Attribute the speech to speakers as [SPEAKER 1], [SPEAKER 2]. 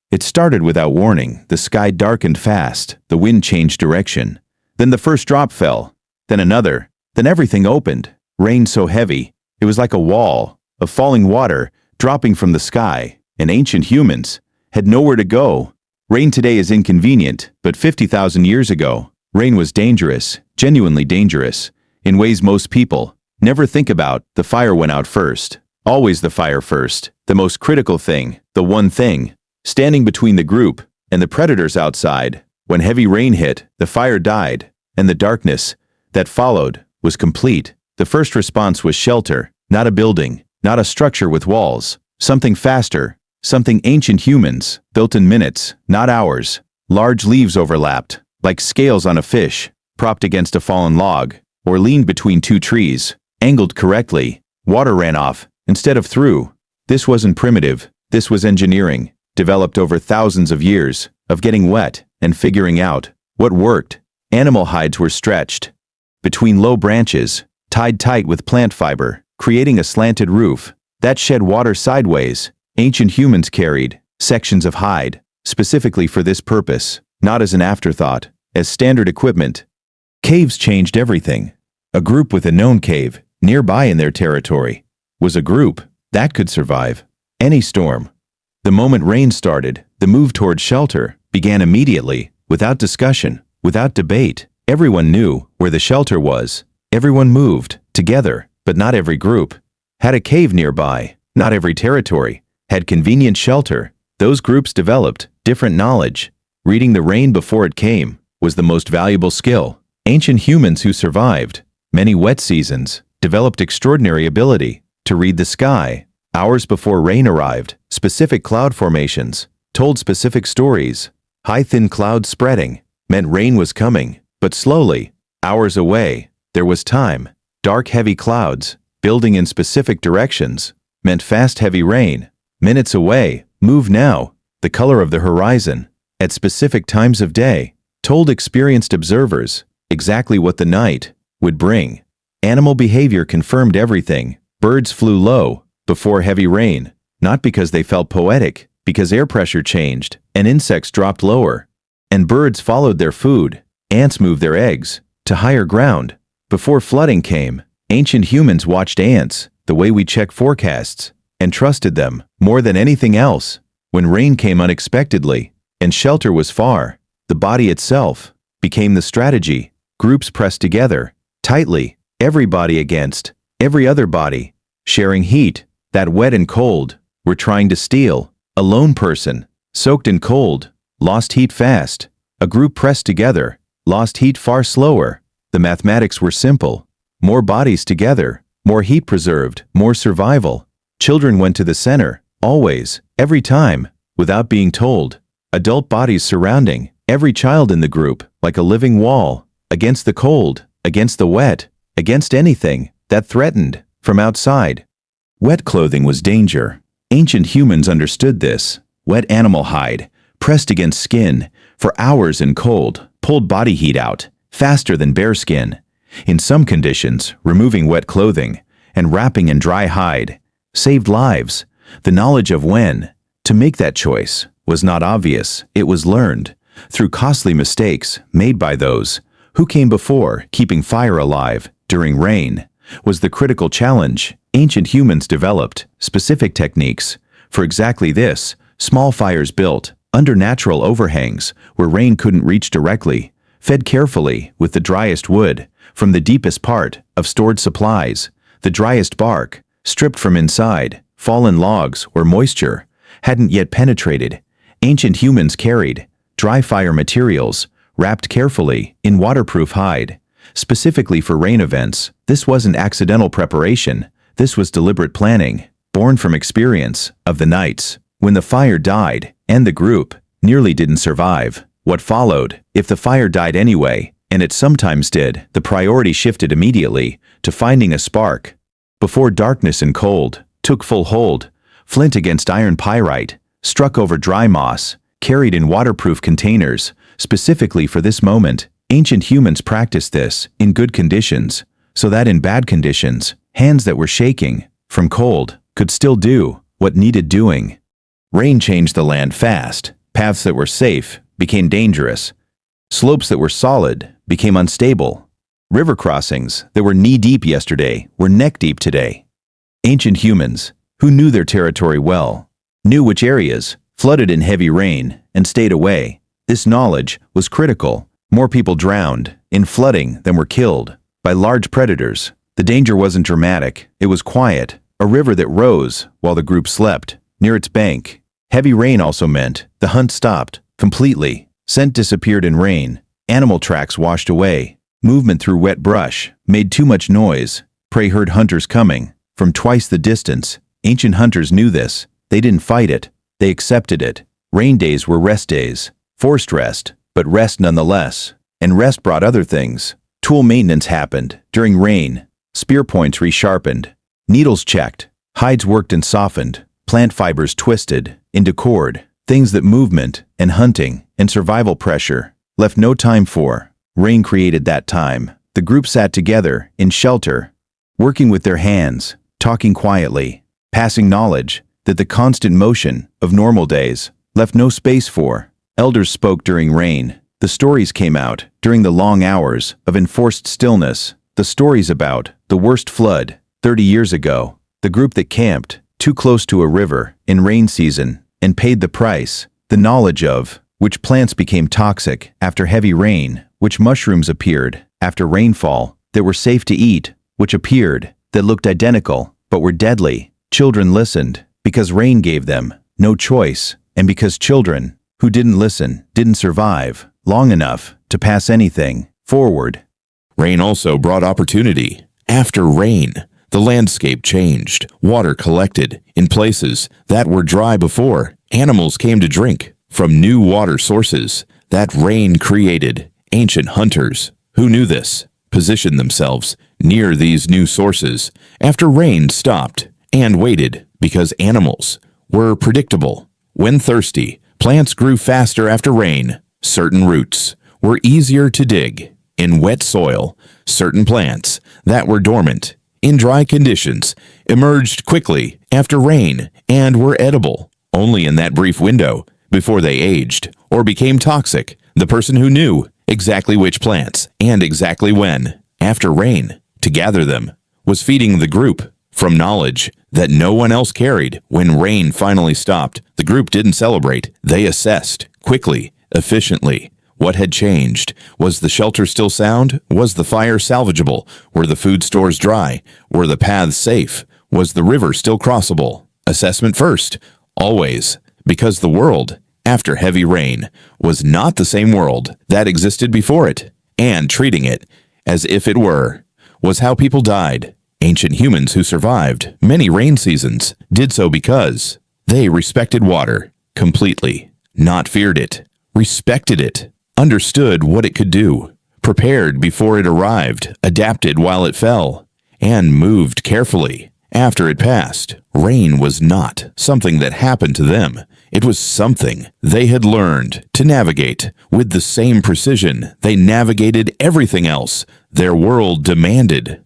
[SPEAKER 1] It started without warning. The sky darkened fast, the wind changed direction. Then the first drop fell, then another, then everything opened. Rain so heavy, it was like a wall of falling water dropping from the sky, and ancient humans had nowhere to go. Rain today is inconvenient, but 50,000 years ago, rain was dangerous, genuinely dangerous, in ways most people never think about. The fire went out first. Always the fire first. The most critical thing, the one thing, standing between the group and the predators outside. When heavy rain hit, the fire died, and the darkness that followed was complete. The first response was shelter, not a building, not a structure with walls, something faster, something ancient humans built in minutes, not hours. Large leaves overlapped, like scales on a fish, propped against a fallen log, or leaned between two trees, angled correctly. Water ran off instead of through. This wasn't primitive, this was engineering, developed over thousands of years of getting wet and figuring out what worked. Animal hides were stretched between low branches, tied tight with plant fiber, creating a slanted roof that shed water sideways. Ancient humans carried sections of hide specifically for this purpose, not as an afterthought, as standard equipment. Caves changed everything. A group with a known cave nearby in their territory was a group that could survive any storm. The moment rain started, the move toward shelter began immediately, without discussion, without debate. Everyone knew where the shelter was. Everyone moved together, but not every group had a cave nearby. Not every territory had convenient shelter. Those groups developed different knowledge. Reading the rain before it came was the most valuable skill. Ancient humans who survived many wet seasons developed extraordinary ability to read the sky. Hours before rain arrived, specific cloud formations told specific stories. High thin clouds spreading meant rain was coming, but slowly. Hours away, there was time. Dark heavy clouds building in specific directions meant fast heavy rain. Minutes away, move now. The color of the horizon at specific times of day told experienced observers exactly what the night would bring. Animal behavior confirmed everything. Birds flew low before heavy rain, not because they felt poetic, because air pressure changed, and insects dropped lower. And birds followed their food. Ants moved their eggs to higher ground. Before flooding came, ancient humans watched ants the way we check forecasts, and trusted them more than anything else. When rain came unexpectedly, and shelter was far, the body itself became the strategy. Groups pressed together, tightly, every body against every other body, sharing heat that wet and cold were trying to steal. A lone person, soaked in cold, lost heat fast. A group pressed together, lost heat far slower. The mathematics were simple. More bodies together, more heat preserved, more survival. Children went to the center, always, every time, without being told. Adult bodies surrounding every child in the group, like a living wall, against the cold, against the wet, against anything that threatened from outside. Wet clothing was danger. Ancient humans understood this. Wet animal hide, pressed against skin for hours in cold, pulled body heat out faster than bare skin. In some conditions, removing wet clothing and wrapping in dry hide saved lives. The knowledge of when to make that choice was not obvious. It was learned through costly mistakes made by those who came before. Keeping fire alive during rain was the critical challenge. Ancient humans developed specific techniques for exactly this. Small fires built under natural overhangs where rain couldn't reach directly, fed carefully with the driest wood from the deepest part of stored supplies, the driest bark, stripped from inside, fallen logs where moisture hadn't yet penetrated. Ancient humans carried dry fire materials wrapped carefully in waterproof hide, specifically for rain events. This wasn't accidental preparation. This was deliberate planning, born from experience of the nights when the fire died and the group nearly didn't survive. What followed, if the fire died anyway, and it sometimes did, the priority shifted immediately to finding a spark. Before darkness and cold took full hold, flint against iron pyrite, struck over dry moss, carried in waterproof containers, specifically for this moment. Ancient humans practiced this in good conditions, so that in bad conditions, hands that were shaking from cold could still do what needed doing. Rain changed the land fast. Paths that were safe became dangerous. Slopes that were solid became unstable. River crossings that were knee-deep yesterday were neck-deep today. Ancient humans, who knew their territory well, knew which areas flooded in heavy rain and stayed away. This knowledge was critical. More people drowned in flooding than were killed by large predators. The danger wasn't dramatic, it was quiet, a river that rose while the group slept, near its bank. Heavy rain also meant the hunt stopped completely. Scent disappeared in rain, animal tracks washed away. Movement through wet brush made too much noise. Prey heard hunters coming from twice the distance. Ancient hunters knew this. They didn't fight it, they accepted it. Rain days were rest days. Forced rest, but rest nonetheless. And rest brought other things. Tool maintenance happened during rain. Spear points resharpened. Needles checked. Hides worked and softened. Plant fibers twisted into cord. Things that movement and hunting and survival pressure left no time for. Rain created that time. The group sat together in shelter, working with their hands, talking quietly, passing knowledge that the constant motion of normal days left no space for. Elders spoke during rain. The stories came out during the long hours of enforced stillness. The stories about the worst flood 30 years ago. The group that camped too close to a river in rain season and paid the price. The knowledge of which plants became toxic after heavy rain, which mushrooms appeared after rainfall that were safe to eat, which appeared that looked identical but were deadly. Children listened because rain gave them no choice, and because children who didn't listen didn't survive long enough to pass anything forward.
[SPEAKER 2] Rain also brought opportunity. After rain, the landscape changed. Water collected in places that were dry before. Animals came to drink from new water sources that rain created. Ancient hunters, who knew this, positioned themselves near these new sources after rain stopped and waited because animals were predictable. When thirsty, plants grew faster after rain. Certain roots were easier to dig in wet soil. Certain plants that were dormant in dry conditions emerged quickly after rain and were edible only in that brief window before they aged or became toxic. The person who knew exactly which plants and exactly when, after rain, to gather them, was feeding the group from knowledge that no one else carried. When rain finally stopped, the group didn't celebrate. They assessed, quickly, efficiently. What had changed? Was the shelter still sound? Was the fire salvageable? Were the food stores dry? Were the paths safe? Was the river still crossable? Assessment first, always, because the world, after heavy rain, was not the same world that existed before it, and treating it as if it were, was how people died. Ancient humans who survived many rain seasons did so because they respected water completely, not feared it, respected it, understood what it could do, prepared before it arrived, adapted while it fell, and moved carefully after it passed. Rain was not something that happened to them. It was something they had learned to navigate with the same precision they navigated everything else their world demanded.